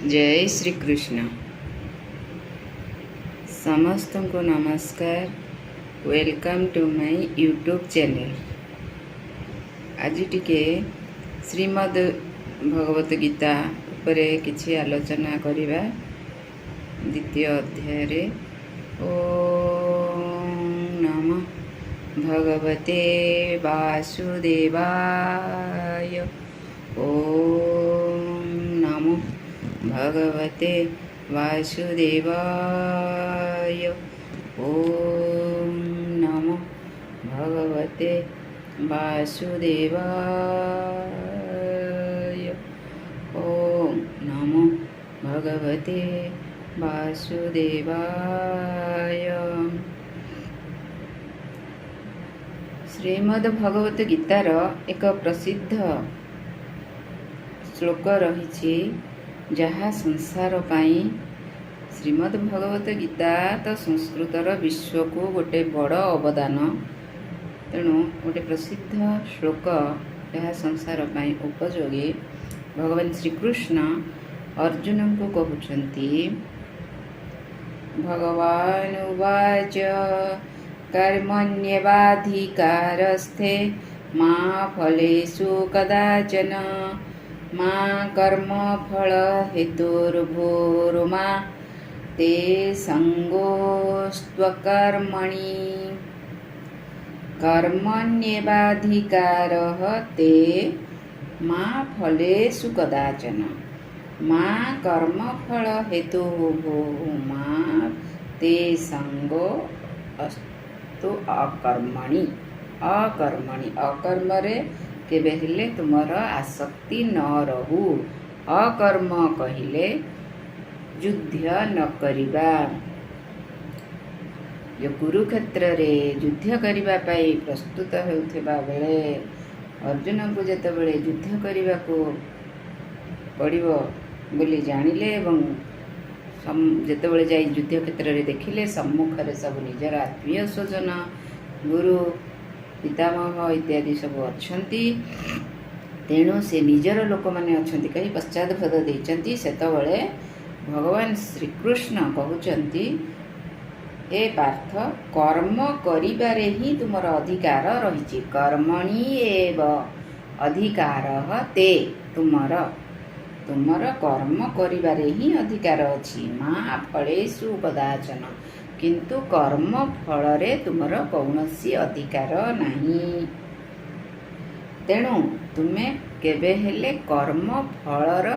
जय श्री कृष्ण। समस्त को नमस्कार। Welcome to my YouTube channel. आज टिके श्रीमद् भगवत गीता उपरे किछि आलोचना करिबा। द्वितीय अध्याय रे ओम नमः भगवते वासुदेवाय। ओम नमः भगवते वासुदेवाय। ओम नमः भगवते वासुदेवाय। ओम नमः भगवते वासुदेवाय। श्रीमद् भगवत गीतार एक प्रसिद्ध श्लोक रही जहाँ संसार पाई। श्रीमद् भगवत गीता तो संस्कृतर विश्व को गोटे बड़ अवदान। तेणु गोटे प्रसिद्ध श्लोक जहाँ संसार पाई उपयोगी। भगवान श्रीकृष्ण अर्जुन को कहते भगवान उवाच कर्मण्येवाधिकारस्ते मा फलेषु कदाचन मा कर्मफल हेतुर्भूर्मा ते संगोस्त्वकर्मणि कर्मण्येवाधिकारः ते मा फलेषु कदाचन मा कर्मफल हेतुर्भूर्मा ते संगोस्तु अकर्मणि। अकर्मणि अकर्म रे केबे हेले तुमर आसक्ति न रहू। अकर्म कहिले युद्ध न करिबा। जो कुरुक्षेत्र रे युद्ध करिबा पाई प्रस्तुत हेउथिबा बेले अर्जुन को जेतेबेले युद्ध करिबा को पड़िबो बोली जानिले एवं जेतेबेले जाई युद्ध क्षेत्र रे देखिले सम्मुखरे सब निजर आत्मीय स्वजन गुरु पितामह इत्यादि सब अच्छी। तेणु से निजर लोक मैंने अच्छा कहीं पश्चादपद देती। सेतबले भगवान श्रीकृष्ण कहते ए पार्थ कर्म करिबारे ही तुमर अधिकार रही। कर्मणि एव अधिकार ते तुमर कर्म करिबारे ही अधिकार अछि। मा फलेषु कदाचन किंतु कर्म फल रे तुमर कौनसी अधिकार नहीं। तेणु तुमे केबे हेले कर्म फलर